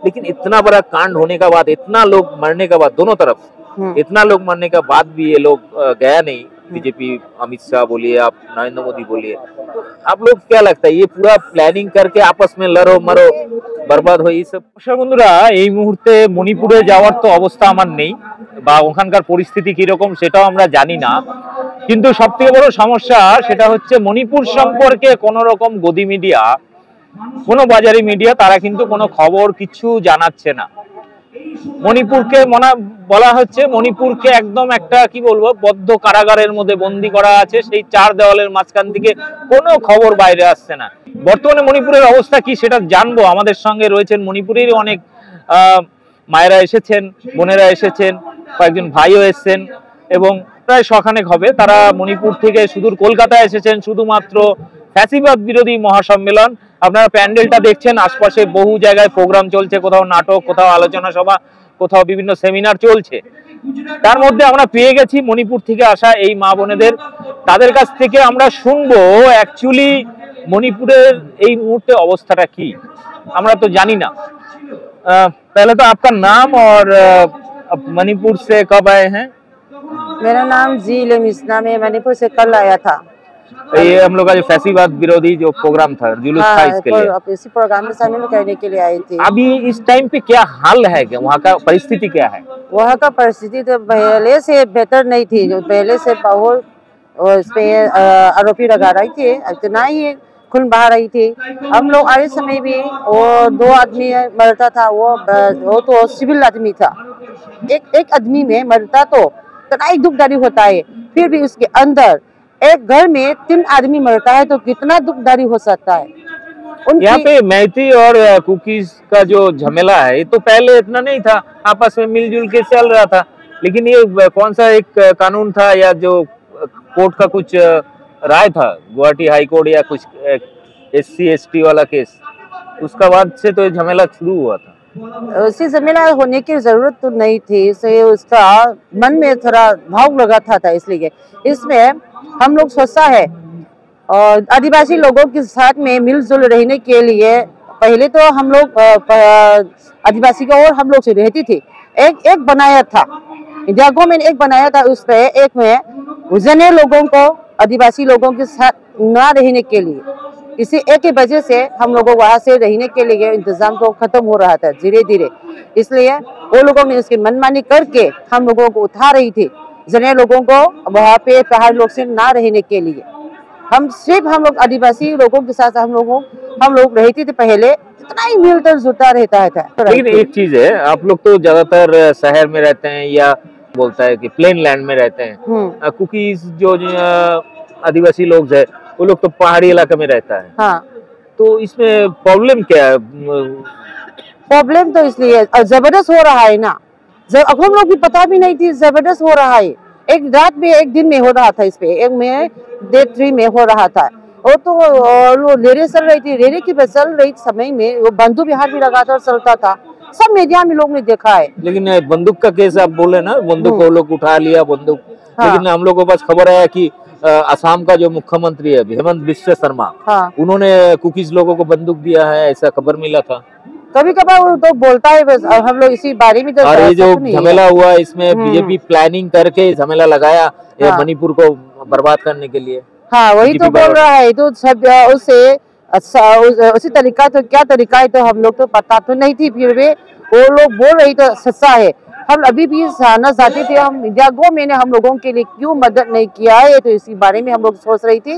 लेकिन इतना बड़ा कांड होने का बाद, इतना लोग मरने का बाद, दोनों तरफ इतना लोग मरने का बाद भी ये लोग गया नहीं। बीजेपी, अमित शाह बोलिए, आप नरेंद्र मोदी बोलिए, तो आप लोग क्या लगता है ये पूरा प्लानिंग करके आपस में लड़ो मरो बर्बाद हो, ये सब? বন্ধুরা, এই মুহূর্তে মণিপুরে যাওয়ার তো অবস্থা আমার নেই, বা ওখানকার পরিস্থিতি কিরকম সেটাও আমরা জানি না। কিন্তু সবথেকে বড় সমস্যা সেটা হচ্ছে মণিপুর সম্পর্কে কোনো রকম গদি মিডিয়া, কোনো বাজারি মিডিয়া তারা কিন্তু কোনো খবর কিছু জানাচ্ছে না। মণিপুরকে বলা হচ্ছে মণিপুরকে একদম একটা কি বলবো বদ্ধ কারাগারের মধ্যে বন্দী করা আছে, সেই চার দেওয়ালের মাঝখান থেকে কোনো খবর বাইরে আসছে না। বর্তমানে মণিপুরের অবস্থা কি সেটা জানবো। আমাদের সঙ্গে রয়েছেন মণিপুরেরই অনেক মায়েরা এসেছেন, বোনেরা এসেছেন, কয়েকজন ভাইও এসেছেন এবং প্রায় শখানেক হবে। তারা মণিপুর থেকে সুদূর কলকাতায় এসেছেন শুধুমাত্র ফ্যাসিবাদ বিরোধী মহাসম্মেলন। আপনারা প্যান্ডেলটা দেখছেন, আশপাশে বহু জায়গায় প্রোগ্রাম চলছে, কোথাও নাটক, কোথাও আলোচনা সভা, কোথাও বিভিন্ন সেমিনার চলছে। তার মধ্যে আমরা পেয়ে গেছি মণিপুর থেকে আসা এই মা বোনেদের। তাদের কাছ থেকে আমরা শুনবো অ্যাকচুয়ালি মণিপুরের এই মুহূর্তে অবস্থাটা কি, আমরা তো জানি না। पहले तो आपका नाम और मणिपुर से कब आए हैं? मेरा नाम जी लेमिसना, मैं मणिपुर से कल आया था। ये हम लोग का जो फैसिबाद विरोधी जो प्रोग्राम था, जुलूस था, इसके लिए इसी प्रोग्राम में शामिल करने के लिए आई थी। अभी इस टाइम पे क्या हाल है, क्या वहाँ का परिस्थिति क्या है? वहाँ का परिस्थिति तो पहले से बेहतर नहीं थी, जो पहले से बहुत उस पे आरोपी लगा रही थी, इतना ही खून बहा रही थी। हम लोग आए समय भी वो 2 आदमी मरता था, वो तो सिविल आदमी था। एक आदमी में मरता तो इतना ही दुखदारी होता है। फिर भी उसके अंदर एक घर में 3 आदमी मरता है तो कितना दुखदारी हो सकता है। यहाँ पे मैती और कुकीज का जो झमेला है, ये तो पहले इतना नहीं था, आपस में मिलजुल के चल रहा था। लेकिन ये कौन सा एक कानून था या जो कोर्ट का कुछ राय था, गुवाहाटी हाई कोर्ट या कुछ SC ST वाला केस, उसका बाद से तो ये झमेला शुरू हुआ था। उसी झमेला होने की जरूरत तो नहीं थी, इससे उसका मन में थोड़ा भाव लगा था इसलिए इसमें हम लोग सोचा है। और आदिवासी लोगों के साथ में मिलजुल रहने के लिए पहले तो हम लोग आदिवासी का और हम लोग से रहती थी, एक बनाया था इंडिया गवर्नमेंट, एक बनाया था। उस पे एक में उजने लोगों को आदिवासी लोगों के साथ न रहने के लिए, इसी एक की वजह से हम लोगों वहाँ से रहने के लिए इंतजाम तो खत्म हो रहा था धीरे धीरे। इसलिए वो लोगों ने उसकी मनमानी करके हम लोगों को उठा रही थी, जने लोगों को वहाँ पे पहाड़ लोग से ना रहने के लिए। हम लोग आदिवासी लोगों के साथ हम लोग रहते थे पहले, इतना ही मिलता जुलता रहता था। लेकिन एक चीज है, आप लोग तो ज्यादातर शहर में रहते हैं या बोलता है कि प्लेन लैंड में रहते हैं। कुकीज जो आदिवासी लोग है वो लोग तो पहाड़ी इलाके में रहता है। हाँ। तो इसमें प्रॉब्लम क्या है? प्रॉब्लम तो इसलिए जबरदस्त हो रहा है ना, जब अब हम लोग भी पता भी नहीं थी, जबरदस्त हो रहा है। एक रात में एक दिन में हो रहा था, इस पे एक में डे 3 में हो रहा था। और तो वो रेरे चल रही थी, रेरे की चल रही समय में वो बंदूक बिहार भी लगातार चलता था, सब मीडिया में लोग ने देखा है। लेकिन बंदूक का केस आप बोले ना, बंदूक को लोग उठा लिया बंदूक। हाँ। लेकिन हम लोगों के पास खबर आया कि असम का जो मुख्यमंत्री है हेमंत बिस्वा शर्मा, हाँ, उन्होंने कुकीज लोगों को बंदूक दिया है, ऐसा खबर मिला था। कभी कभार वो तो बोलता है, बस हम लोग इसी बारे में तो। और ये जो झमेला हुआ इसमें बीजेपी प्लानिंग करके झमेला लगाया मणिपुर को बर्बाद करने के लिए। हाँ, वही तो बोल रहा है। तो सब उससे उसी तरीका, तो क्या तरीका है तो हम लोग तो पता तो नहीं थी, फिर भी वो लोग बोल रही तो सच्चा है। हम अभी भी जानना चाहते थे, हम इंडिया गवर्नमेंट ने हम लोगों के लिए क्यों मदद नहीं किया है, तो इसी बारे में हम लोग सोच रही थी।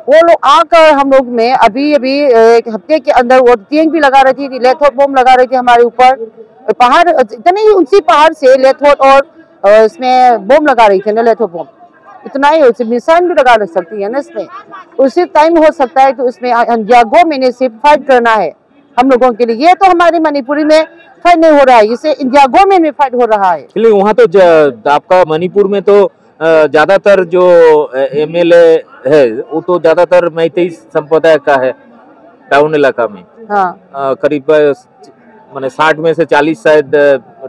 वो लोग आकर हम लोग में अभी एक हफ्ते के अंदर वो टीएंग भी लगा रही थी, लेथोट बम लगा रही थी हमारे ऊपर, पहाड़ इतने ही ऊंची पहाड़ से लेथोट और इसमें बम लगा रही थी ना, लेथोट बम इतना ही मिसाइल भी लगा सकती है ना इसमें। उसी टाइम हो सकता है तो उसमें इंडिया गवर्नमेंट ने सिर्फ फाइट करना है हम लोगों के लिए। ये तो हमारे मणिपुरी में फाइट नहीं हो रहा है, इसे इंडिया गवर्नमेंट में फाइट हो रहा है। चलिए, वहाँ तो आपका मणिपुर में तो ज्यादातर जो MLA है वो तो ज्यादातर मैतेई संप्रदाय का है टाउन इलाका में। हाँ। करीब माने 60 में से 40 शायद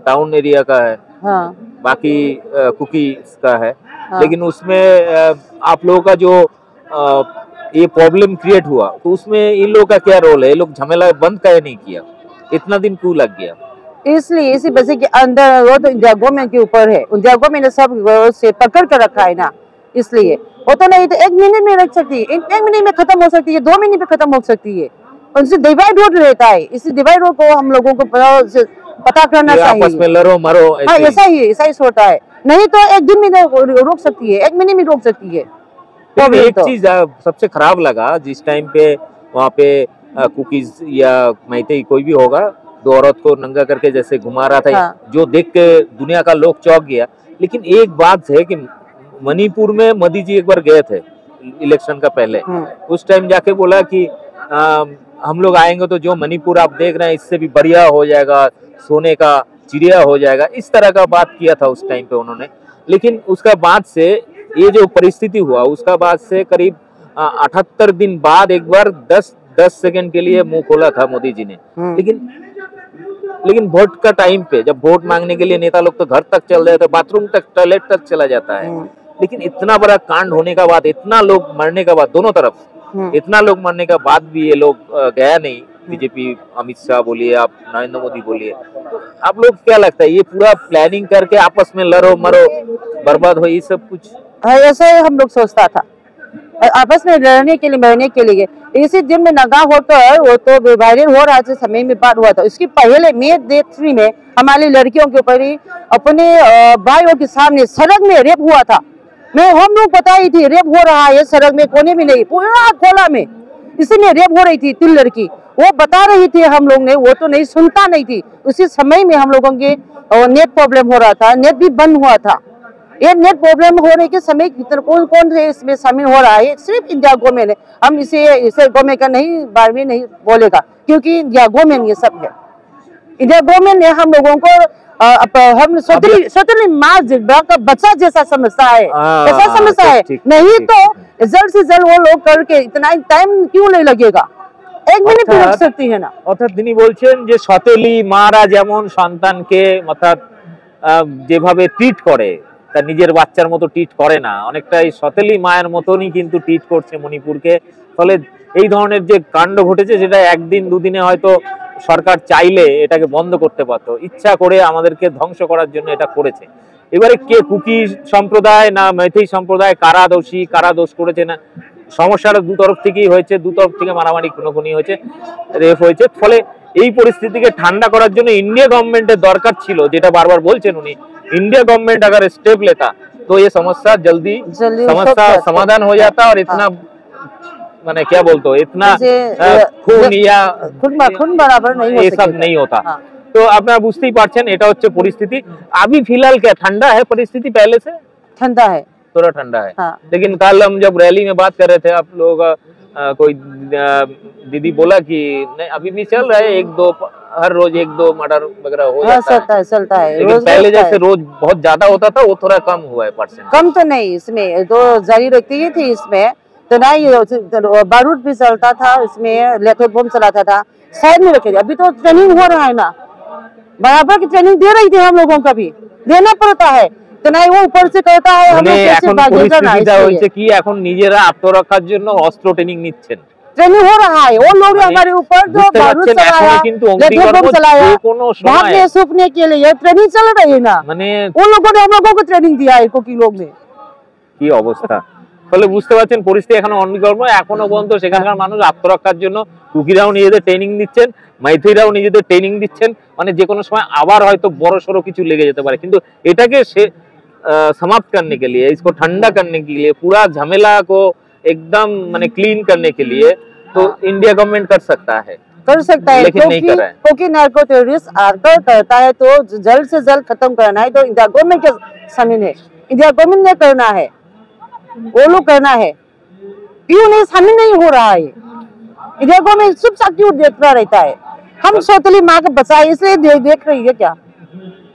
टाउन एरिया का है। हाँ। बाकी कुकी का है। हाँ। लेकिन उसमें आप लोगों का जो ये प्रॉब्लम क्रिएट हुआ तो उसमें इन लोगों का क्या रोल है? ये लोग झमेला बंद काहे नहीं किया? इतना दिन क्यों लग गया? इसलिए इसी वजह के अंदर वो तो इंडिया गवर्नमेंट के ऊपर है, इंडिया गवर्नमेंट ने सब से पकड़ कर रखा है ना, इसलिए वो तो नहीं तो 1 मिनट में रख सकती है, 1 मिनट में खत्म हो सकती है, 2 मिनट में खत्म हो सकती है। उनसे डिवाइड रोड रहता है, इसी डिवाइड रोड को हम लोगों को पता करना चाहिए। आपस में लड़ो मरो हाँ, ऐसा ही होता है, नहीं तो 1 दिन में रोक सकती है, 1 मिनट में रोक सकती है। तो एक चीज सबसे खराब लगा जिस टाइम पे वहाँ पे कुकीज या मैतेई कोई भी होगा, 2 औरत को नंगा करके जैसे घुमा रहा था, हाँ। जो देख के दुनिया का लोग चौंक गया। लेकिन एक बात है कि मणिपुर में मोदी जी एक बार गए थे इलेक्शन का पहले, उस टाइम जाके बोला कि हम लोग आएंगे तो जो मणिपुर आप देख रहे हैं इससे भी बढ़िया हो जाएगा, सोने का चिड़िया हो जाएगा, इस तरह का बात किया था उस टाइम पे उन्होंने। लेकिन उसका बाद से ये जो परिस्थिति हुआ, उसका बाद से करीब 78 दिन बाद एक बार 10 सेकंड के लिए मुंह खोला था मोदी जी ने। लेकिन वोट का टाइम पे जब वोट मांगने के लिए नेता लोग तो घर तक चल रहे थे, बाथरूम तक, टॉयलेट तक चला जाता है। लेकिन इतना बड़ा कांड होने का बाद, इतना लोग मरने का बाद, दोनों तरफ इतना लोग मरने का बाद भी ये लोग गया नहीं। बीजेपी, अमित शाह बोलिए, आप नरेंद्र मोदी बोलिए, आप लोग क्या लगता है ये पूरा प्लानिंग करके आपस में लड़ो मरो बर्बाद हो, ये सब कुछ ऐसा ही हम लोग सोचता था, आपस में लड़ने के लिए मरने के लिए। इसी दिन में नंगा होकर वो तो वायरल हो रहा था, समय में बात हुआ था। उसके पहले मई 3 में हमारी लड़कियों के ऊपर ही अपने भाइयों के सामने सड़क में रेप हुआ था। हम लोग पता ही थी रेप हो रहा है, सड़क में कोने में नहीं, पूरा खोला में इसी में रेप हो रही थी 3 लड़की। वो बता रही थी, हम लोग ने वो तो नहीं सुनता नहीं थी। उसी समय में हम लोगों के नेट प्रॉब्लम हो रहा था, नेट भी बंद हुआ था। ये नेट प्रॉब्लम होने के समय कौन कौन इसमें शामिल हो रहा है? सिर्फ इंडिया गवर्नमेंट है। हम इसे गवर्नमेंट का नहीं बारे में नहीं बोलेगा, क्योंकि इंडिया गवर्नमेंट ये सब है। इंडिया गवर्नमेंट ने हम लोगों को हम स्वतंत्र माँ का बच्चा जैसा समझता है, ऐसा समझता है। नहीं तो जल्द से जल्द वो लोग करके इतना टाइम क्यों नहीं लगेगा? 1 मिनट भी लग सकती है ना। অর্থাৎ তিনি বলছেন যে সতেলি মারা যেমন সন্তানকে অর্থাৎ যেভাবে ট্রিট করে, তার নিজের বাচ্চার মতো ট্রিট করে না, অনেকটাই সতেলি মায়ের মতনই কিন্তু ট্রিট করছে মণিপুরকে। ফলে এই ধরনের যে কাণ্ড ঘটেছে সেটা একদিন দুদিনে হয়তো সরকার চাইলে এটাকে বন্ধ করতে পারতো, ইচ্ছা করে আমাদেরকে ধ্বংস করার জন্য এটা করেছে। এবারে কে কুকি সম্প্রদায় না মেথেই সম্প্রদায়, কারা দোষী কারা দোষ করেছে না, সমস্যাটা দু তরফ থেকেই হয়েছে, দু তরফ থেকে মারামারি খুনোখুনি হয়েছে, রেপ হয়েছে। ফলে এই পরিস্থিতিকে ঠান্ডা করার জন্য ইন্ডিয়া গভর্নমেন্টের দরকার ছিল, যেটা বারবার বলছেন উনি, इंडिया गवर्नमेंट अगर स्टेप लेता तो ये समस्या जल्दी समस्या समाधान हो जाता और इतना मैंने क्या बोलते हो इतना खून या खून बराबर नहीं ये सब नहीं होता। तो আপনারা বুঝতেই পারছেন এটা হচ্ছে পরিস্থিতি। अभी फिलहाल क्या ठंडा है परिस्थिति? पहले से ठंडा है, थोड़ा ठंडा है। हाँ। लेकिन कल हम जब रैली में बात कर रहे थे, आप लोग कोई दीदी बोला कि नहीं अभी भी चल रहा है, 1-2 हर रोज 1-2 मर्डर वगैरह हो जाता है, चलता है। लेकिन पहले जैसे रोज बहुत ज्यादा होता था वो थोड़ा कम हुआ है परसेंट। कम तो नहीं, इसमें तो जारी रखती ही थी, इसमें तो नहीं बारूद भी चलता था, इसमें लेथर बम चलाता था, साइड में रखे थे। अभी तो ट्रेनिंग हो रहा है ना, बराबर की ट्रेनिंग दे रही थी हम लोगों का भी देना पड़ता है, तो नहीं वो ऊपर से कहता है हम लोग कैसे भागेगा ना। হয়েছে কি এখন নিজেরা আত্মরক্ষার জন্য অস্ত্র ট্রেনিং নিচ্ছেন, ट्रेनिंग हो रहा है। वो लोग हमारे ऊपर जो बारूद चलाया, लेथर बम चलाया, भागने सूखने के लिए ट्रेनिंग चल रही है ना, মানে उन लोगों ने हम लोगों को ट्रेनिंग दिया है कुकी लोग ने। কি অবস্থা, ফলে বুঝতে পারছেন পরিস্থিতি এখনো অনির্গম্য। এখনো পর্যন্ত সেখানকার মানুষ আত্মরক্ষার জন্য কুকিরাও নিজেদের ট্রেনিং দিচ্ছেন, মাইথিরাও নিজেদের ট্রেনিং দিচ্ছেন, মানে যে কোনো সময় আবার হয়তো বড় সড়ো কিছু লেগে যেতে পারে। কিন্তু এটাকে समाप्त करने के लिए, इसको ठंडा करने के लिए, पूरा झमेला को एकदम माने क्लीन करने के लिए तो इंडिया गवर्नमेंट कर सकता है, लेकिन नहीं कर रहा है। क्योंकि नार्को टेररिस्ट आकर करता है तो जल्द से जल्द खत्म करना है, तो इंडिया गवर्नमेंट के सामने है, इंडिया गवर्नमेंट ने करना है, वो लोग करना है। क्यों नहीं शामिल नहीं हो रहा है? इंडिया गवर्नमेंट चुपचाप क्यों देखता रहता है? हम सौतेली माँ का बच्चा इसलिए देख रही है क्या?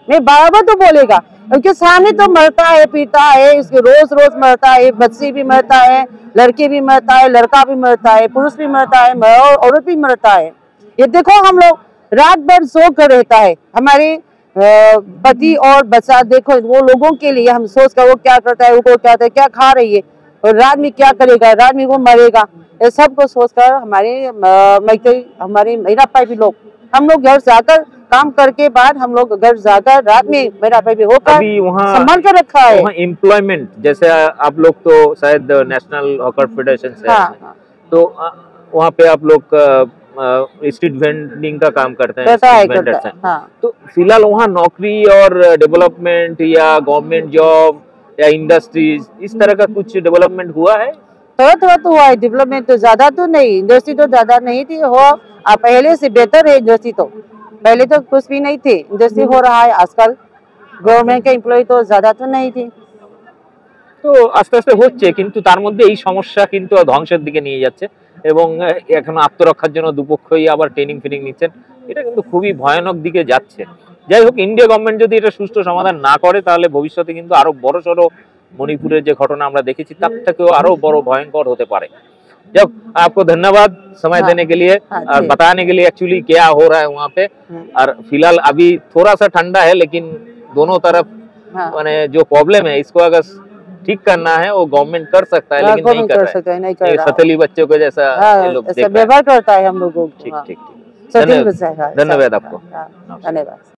नहीं बराबर तो बोलेगा, उनके सामने तो मरता है पीता है, इसके रोज रोज मरता है, बच्चे भी मरता है, लड़के भी मरता है, लड़का भी मरता है, पुरुष भी मरता है, औरत भी मरता है। ये देखो हम लोग रात भर सो कर रहता है, हमारे पति और बच्चा देखो, वो लोगों के लिए हम सोच कर वो क्या करता है, वो क्या करता है, क्या खा रही है और रात में क्या करेगा, रात में वो मरेगा, ये सब को सोच कर हमारे महिला भी लोग हम लोग घर जाकर काम करके बाद हम लोग घर जाकर रात में मेरा भाई भी होकर अभी वहाँ संभाल कर रखा है। वहाँ एम्प्लॉयमेंट, जैसे आप लोग तो शायद नेशनल हॉकर फेडरेशन से हाँ, हैं, हाँ। तो वहाँ पे आप लोग स्ट्रीट वेंडिंग का काम करते हैं, करता है, स्ट्रीट वेंडर्स करता हैं। है, हाँ। तो फिलहाल वहाँ नौकरी और डेवलपमेंट या गवर्नमेंट जॉब या इंडस्ट्रीज इस तरह का कुछ डेवलपमेंट हुआ है? थोड़ा थोड़ा तो हुआ है डेवलपमेंट, तो ज्यादा तो नहीं, इंडस्ट्री तो ज्यादा नहीं थी, हो पहले से बेहतर है इंडस्ट्री तो। पहले तो कुछ भी नहीं थे, इंडस्ट्री हो रहा है आजकल। गवर्नमेंट के एम्प्लॉय तो ज्यादा तो नहीं थी। তো আস্তে আস্তে হচ্ছে, কিন্তু তার মধ্যে এই সমস্যা কিন্তু ধ্বংসের দিকে নিয়ে যাচ্ছে এবং এখন আত্মরক্ষার জন্য দুপক্ষই আবার ট্রেনিং ফিনিং নিচ্ছেন। এটা কিন্তু খুবই ভয়ানক দিকে যাচ্ছে। যাই হোক, ইন্ডিয়া গভর্নমেন্ট যদি এটা সুষ্ঠু সমাধান না করে তাহলে ভবিষ্যতে কিন্তু আরো বড়সড় মণিপুরের যে ঘটনা আমরা দেখেছি তার থেকেও আরো বড় ভয়ঙ্কর হতে পারে। जब आपको धन्यवाद समय हाँ, देने के लिए हाँ, और ठीक। बताने के लिए एक्चुअली क्या हो रहा है वहाँ पे। और फिलहाल अभी थोड़ा सा ठंडा है, लेकिन दोनों तरफ हाँ। माने जो प्रॉब्लम है इसको अगर ठीक करना है वो गवर्नमेंट कर सकता है, लेकिन नहीं कर रहा है। नहीं कर ये रहा। सतीली बच्चों को जैसा ये लोग ऐसा देख रहे हैं। व्यवहार करता है हम लोगों को। ठीक हाँ। ठीक ठीक। सतीश धन्यवाद बच्चा है, हाँ, धन्यवाद आपको। हाँ, धन्यवाद।